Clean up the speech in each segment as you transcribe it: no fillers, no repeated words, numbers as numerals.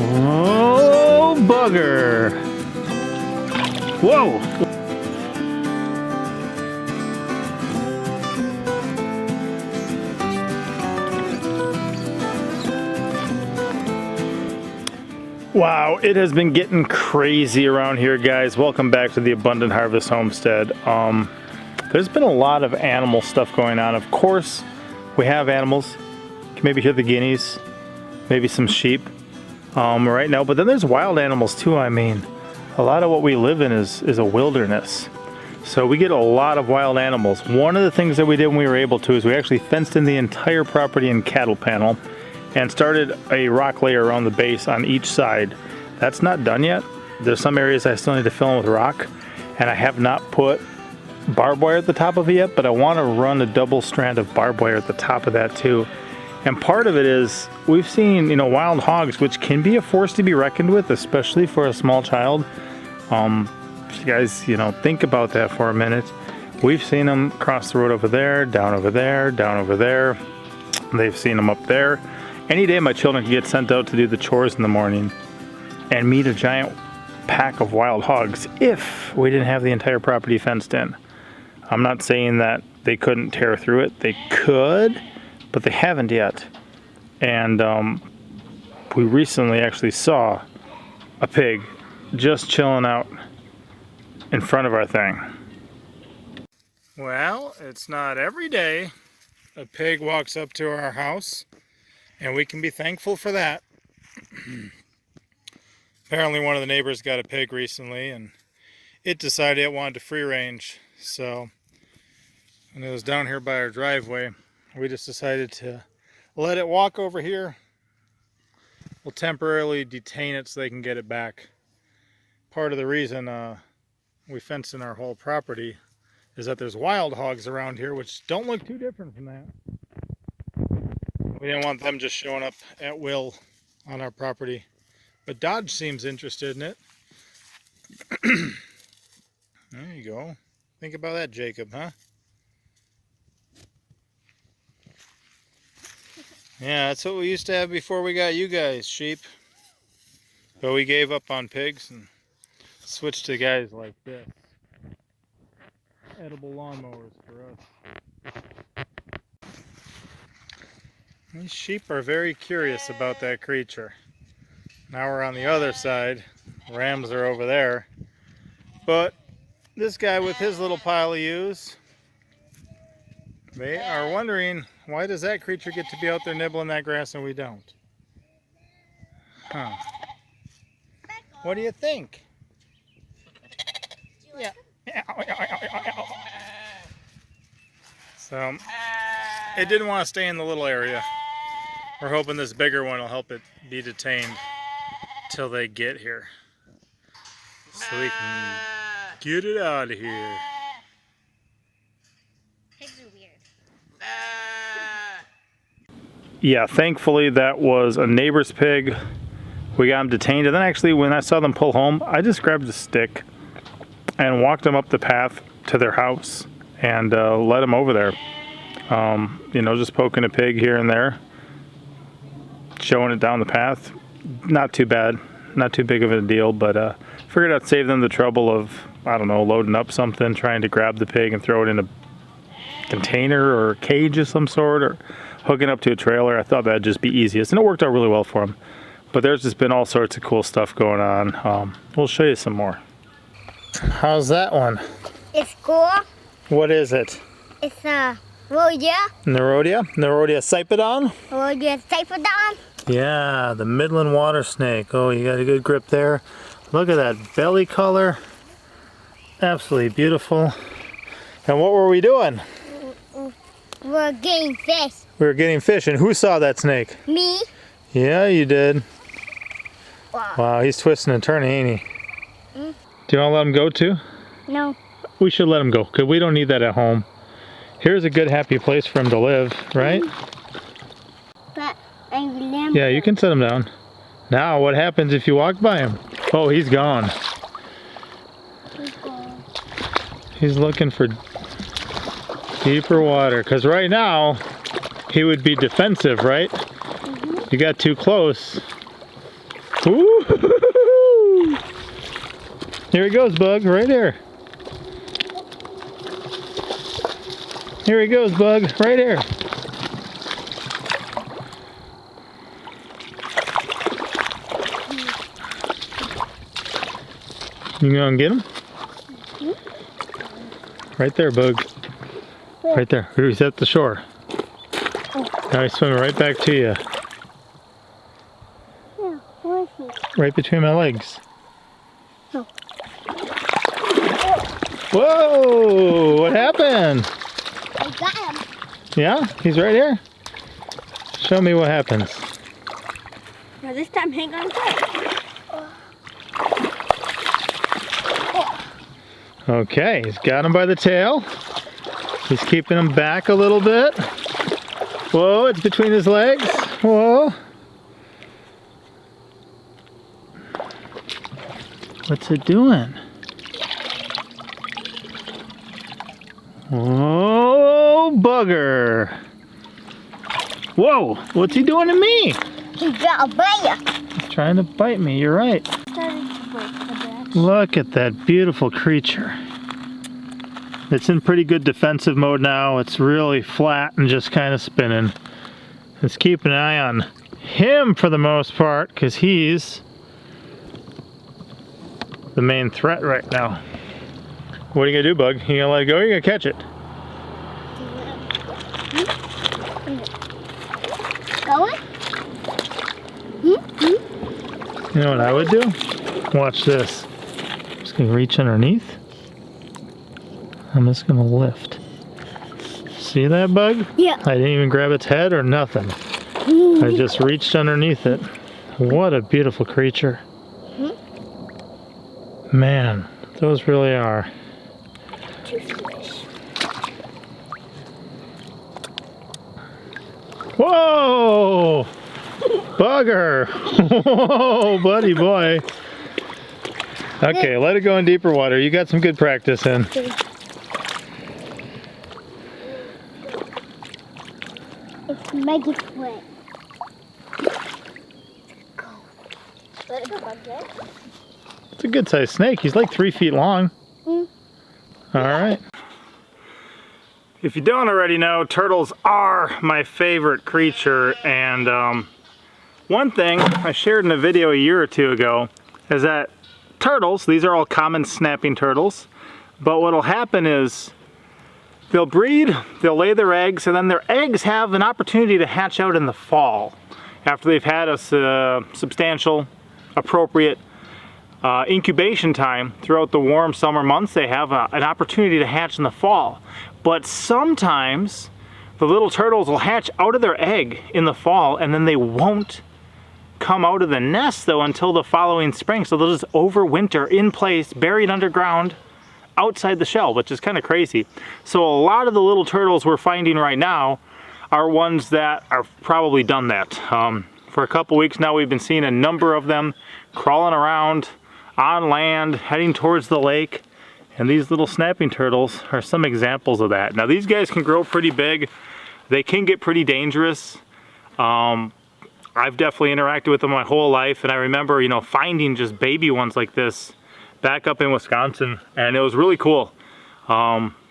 Oh, bugger. Whoa. Wow, it has been getting crazy around here, guys. Welcome back to the Abundant Harvest Homestead. There's been a lot of animal stuff going on. Of course, we have animals. You can maybe hear the guineas, maybe some sheep right now. But then there's wild animals too. I mean, a lot of what we live in is a wilderness. So we get a lot of wild animals. One of the things that we did when we were able to is we actually fenced in the entire property in cattle panel and started a rock layer around the base on each side. That's not done yet. There's some areas I still need to fill in with rock, and I have not put barbed wire at the top of it yet, but I want to run a double strand of barbed wire at the top of that too. And part of it is we've seen, wild hogs, which can be a force to be reckoned with, especially for a small child. If you guys, think about that for a minute. We've seen them cross the road over there, down over there, down over there. They've seen them up there. Any day my children could get sent out to do the chores in the morning and meet a giant pack of wild hogs if we didn't have the entire property fenced in. I'm not saying that they couldn't tear through it. They could, but they haven't yet. And we recently actually saw a pig just chilling out in front of our thing. Well, it's not every day a pig walks up to our house, and we can be thankful for that. Apparently one of the neighbors got a pig recently, and it decided it wanted to free range. So when it was down here by our driveway, we just decided to let it walk over here. We'll temporarily detain it so they can get it back. Part of the reason we fenced in our whole property is that there's wild hogs around here, which don't look too different from that. We didn't want them just showing up at will on our property. But Dodge seems interested in it. There you go. Think about that, Jacob, huh? Yeah, that's what we used to have before we got you guys, sheep. But we gave up on pigs and switched to guys like this. Edible lawnmowers for us. These sheep are very curious about that creature. Now we're on the other side. Rams are over there. But this guy with his little pile of ewes, they are wondering, why does that creature get to be out there nibbling that grass and we don't? Huh. What do you think? Yeah. So, it didn't want to stay in the little area. We're hoping this bigger one will help it be detained till they get here, so we can get it out of here. Pigs are weird. Yeah, thankfully that was a neighbor's pig. We got them detained, and then actually when I saw them pull home, I just grabbed a stick and walked them up the path to their house and led them over there. Just poking a pig here and there, showing it down the path. Not too bad, not too big of a deal, but figured I'd save them the trouble of, loading up something, trying to grab the pig and throw it in a container or a cage of some sort, or hooking up to a trailer. I thought that'd just be easiest, and it worked out really well for them. But there's just been all sorts of cool stuff going on. We'll show you some more. How's that one? It's cool. What is it? It's a Rhodia. Nerodia? Nerodia cypodon? Rhodia cyphodon. Yeah, the Midland water snake. Oh, you got a good grip there. Look at that belly color. Absolutely beautiful. And what were we doing? We're getting fish. We were getting fish. And who saw that snake? Me. Yeah, you did. Wow. Wow, he's twisting and turning, ain't he? Mm. Do you want to let him go too? No. We should let him go, because we don't need that at home. Here's a good, happy place for him to live, right? But I remember. Yeah, you can set him down. Now, what happens if you walk by him? Oh, he's gone. He's looking for deeper water, because right now, he would be defensive, right? You got too close, Ooh. Here he goes, Bug, right here. Here he goes, Bug, right here. You gonna get him? Right there, Bug. Right there. He's at the shore. Now he's swimming right back to you. Yeah, where is he? Right between my legs. Oh. Whoa! What happened? I got him. Yeah? He's right here? Show me what happens. Now this time hang on tight. Okay, he's got him by the tail. He's keeping him back a little bit. Whoa, it's between his legs. Whoa. What's it doing? Whoa, bugger. Whoa, what's he doing to me? He got a bite. He's trying to bite me, you're right. Starting to break the branch. Look at that beautiful creature. It's in pretty good defensive mode now. It's really flat and just kind of spinning. Let's keep an eye on him for the most part, because he's the main threat right now. What are you gonna do, Bug? You gonna let it go or you gonna catch it? Going? You know what I would do? Watch this. I'm just gonna reach underneath. I'm just gonna lift. See that, Bug? Yeah. I didn't even grab its head or nothing. I just reached underneath it. What a beautiful creature. Man, those really are. Too squish. Whoa! Bugger! Whoa, buddy boy. Okay, let it go in deeper water. You got some good practice in. It's make it wet. Go. Let it go like that. It's a good sized snake. He's like 3 feet long. All right. If you don't already know, turtles are my favorite creature, and one thing I shared in a video a year or two ago is that turtles, these are all common snapping turtles, but what'll happen is they'll breed, they'll lay their eggs, and then their eggs have an opportunity to hatch out in the fall after they've had a substantial, appropriate incubation time throughout the warm summer months. They have an opportunity to hatch in the fall. But sometimes the little turtles will hatch out of their egg in the fall, and then they won't come out of the nest though until the following spring. So they'll just overwinter in place, buried underground outside the shell, which is kind of crazy. So a lot of the little turtles we're finding right now are ones that are probably done that. For a couple weeks now, we've been seeing a number of them crawling around on land, heading towards the lake. And these little snapping turtles are some examples of that. Now these guys can grow pretty big. They can get pretty dangerous. I've definitely interacted with them my whole life, and I remember, you know, finding just baby ones like this back up in Wisconsin, and it was really cool.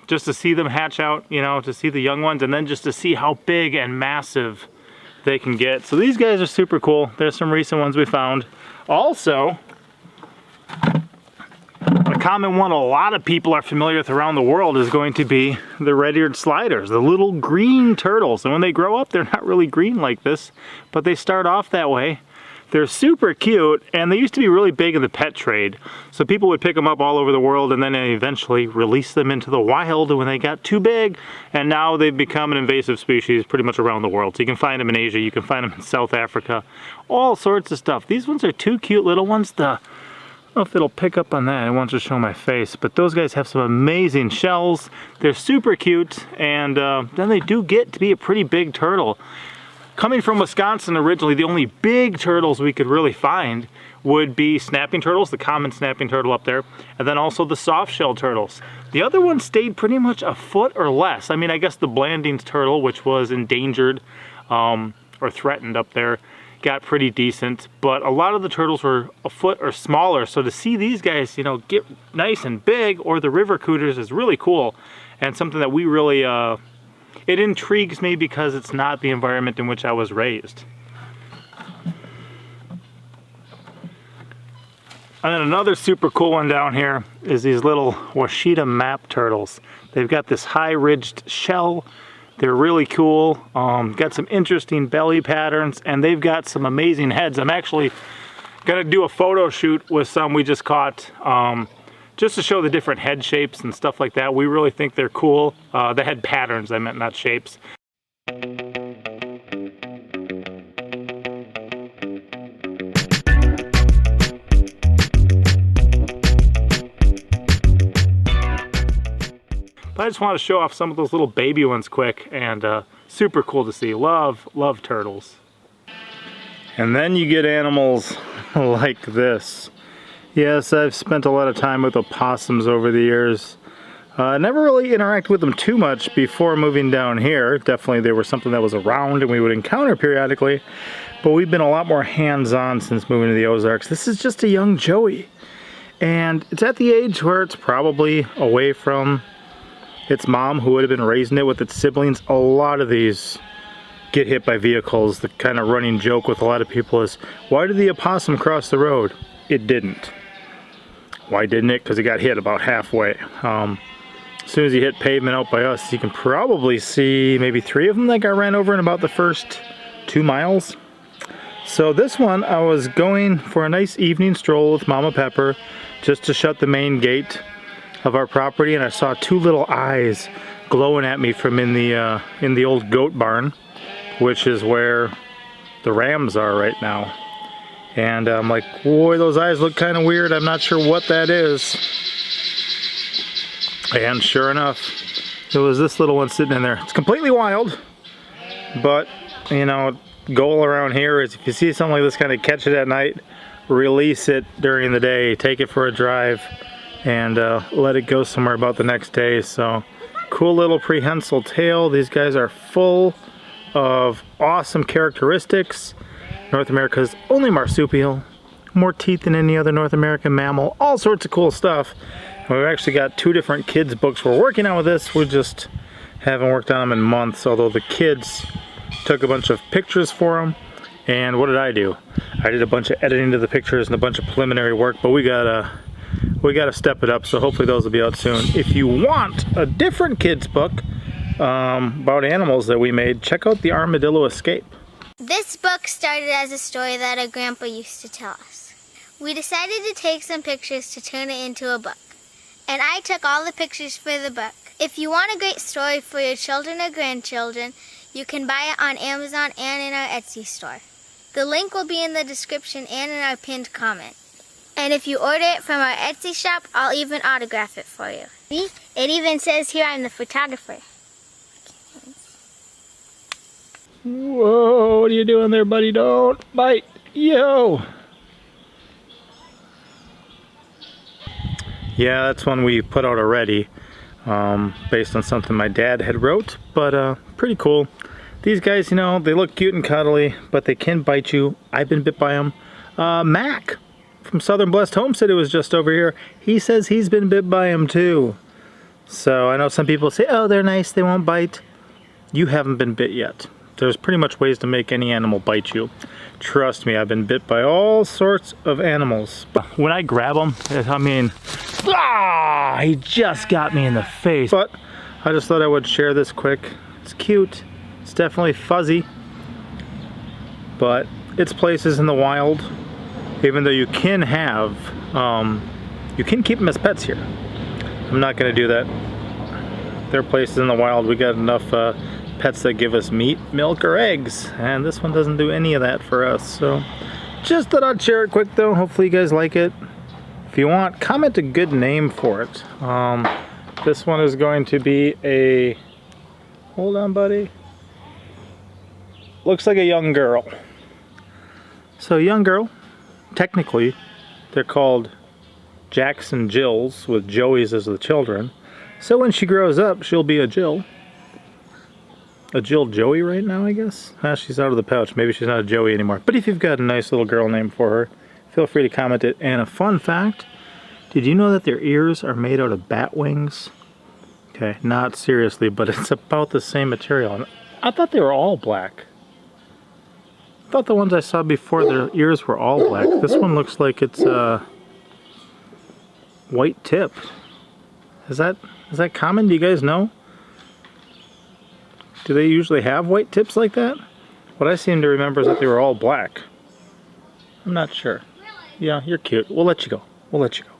Just to see them hatch out, you know, to see the young ones, and then just to see how big and massive they can get. So these guys are super cool. There's some recent ones we found. Also, a common one a lot of people are familiar with around the world is going to be the red-eared sliders, the little green turtles. And when they grow up, they're not really green like this, but they start off that way. They're super cute, and they used to be really big in the pet trade. So people would pick them up all over the world and then eventually release them into the wild when they got too big. And now they've become an invasive species pretty much around the world. So you can find them in Asia, you can find them in South Africa, all sorts of stuff. These ones are two cute little ones. I don't know if it'll pick up on that. I want to show my face, but those guys have some amazing shells. They're super cute, and then they do get to be a pretty big turtle. Coming from Wisconsin originally, the only big turtles we could really find would be snapping turtles, the common snapping turtle up there, and then also the soft-shell turtles. The other ones stayed pretty much a foot or less. I mean, I guess the Blanding's turtle, which was endangered or threatened up there, got pretty decent, but a lot of the turtles were a foot or smaller. So to see these guys, you know, get nice and big, or the river cooters, is really cool, and something that we really, it intrigues me because it's not the environment in which I was raised. And then another super cool one down here is these little Washita map turtles. They've got this high-ridged shell. They're really cool. Got some interesting belly patterns, and they've got some amazing heads. I'm actually gonna do a photo shoot with some we just caught, just to show the different head shapes and stuff like that. We really think they're cool. The head patterns, I meant, not shapes. But I just want to show off some of those little baby ones quick, and super cool to see. Love turtles. And then you get animals like this. Yes, I've spent a lot of time with opossums over the years. Never really interacted with them too much before moving down here. Definitely they were something that was around and we would encounter periodically, but we've been a lot more hands-on since moving to the Ozarks. This is just a young Joey, and it's at the age where it's probably away from its mom, who would have been raising it with its siblings. A lot of these get hit by vehicles. The kind of running joke with a lot of people is, why did the opossum cross the road? It didn't. Why didn't it? Because it got hit about halfway. As soon as you hit pavement out by us, you can probably see maybe 3 of them that got ran over in about the first 2 miles. So this one, I was going for a nice evening stroll with Mama Pepper just to shut the main gate of our property, and I saw 2 little eyes glowing at me from in the old goat barn, which is where the rams are right now. And I'm like, boy, those eyes look kind of weird. I'm not sure what that is. And sure enough, it was this little one sitting in there. It's completely wild, but you know, goal around here is if you see something like this, kind of catch it at night, release it during the day, take it for a drive, and let it go somewhere about the next day. So cool little prehensile tail. These guys are full of awesome characteristics. North America's only marsupial, more teeth than any other North American mammal, all sorts of cool stuff. And we've actually got 2 different kids books we're working on with this. We just haven't worked on them in months, although the kids took a bunch of pictures for them. And what did I do? I did a bunch of editing to the pictures and a bunch of preliminary work, but we gotta step it up, so hopefully those will be out soon. If you want a different kids book about animals that we made, check out the Armadillo Escape. This book started as a story that our grandpa used to tell us. We decided to take some pictures to turn it into a book, and I took all the pictures for the book. If you want a great story for your children or grandchildren, you can buy it on Amazon and in our Etsy store. The link will be in the description and in our pinned comment. And if you order it from our Etsy shop, I'll even autograph it for you. See? It even says here I'm the photographer. Whoa, what are you doing there, buddy? Don't bite. Yo! Yeah, that's one we put out already, based on something my dad had wrote, but pretty cool. These guys, you know, they look cute and cuddly, but they can bite you. I've been bit by them. Mac from Southern Blessed Homestead, who was just over here, he says he's been bit by them too. So I know some people say, oh, they're nice, they won't bite. You haven't been bit yet. There's pretty much ways to make any animal bite you. Trust me, I've been bit by all sorts of animals. But when I grab them, I mean, he just got me in the face. But I just thought I would share this quick. It's cute. It's definitely fuzzy. But it's places in the wild. Even though you can have, you can keep them as pets here. I'm not gonna do that. There are places in the wild, we got enough pets that give us meat, milk, or eggs, and this one doesn't do any of that for us. So just thought I'd share it quick though. Hopefully you guys like it. If you want, comment a good name for it. This one is going to be a, hold on buddy, looks like a young girl. So young girl, technically they're called Jacks and Jills, with Joeys as the children. So when she grows up, she'll be a Jill. a Jill Joey right now, I guess. She's out of the pouch. Maybe she's not a Joey anymore. But if you've got a nice little girl name for her, feel free to comment it. And a fun fact, did you know that their ears are made out of bat wings? Okay, not seriously, but it's about the same material. And I thought they were all black. I thought the ones I saw before, their ears were all black. This one looks like it's white tipped. Is that common? Do you guys know? Do they usually have white tips like that? What I seem to remember is that they were all black. I'm not sure. Yeah, you're cute. We'll let you go. We'll let you go.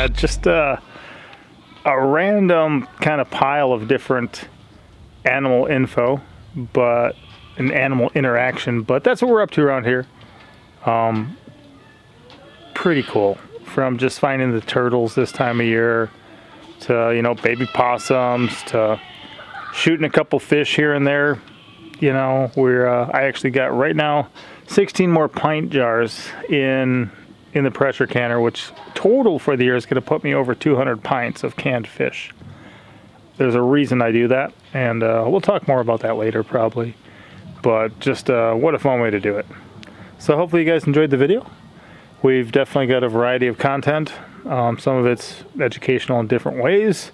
Yeah, just a random kind of pile of different animal info, but an animal interaction. But that's what we're up to around here. Pretty cool. From just finding the turtles this time of year to, you know, baby possums to shooting a couple fish here and there. You know, I actually got right now 16 more pint jars in the pressure canner, which total for the year is going to put me over 200 pints of canned fish. There's a reason I do that, and we'll talk more about that later probably. But just what a fun way to do it. So hopefully you guys enjoyed the video. We've definitely got a variety of content. Some of it's educational in different ways.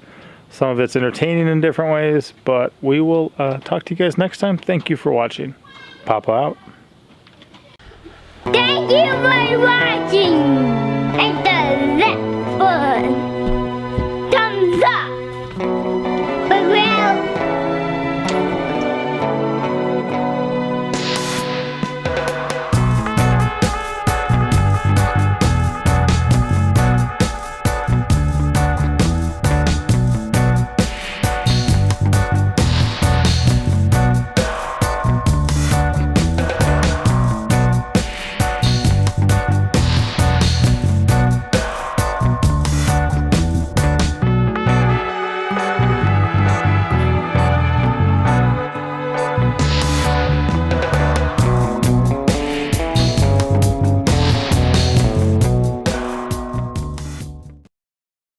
Some of it's entertaining in different ways. But we will talk to you guys next time. Thank you for watching. Papa out. Thank you for watching. And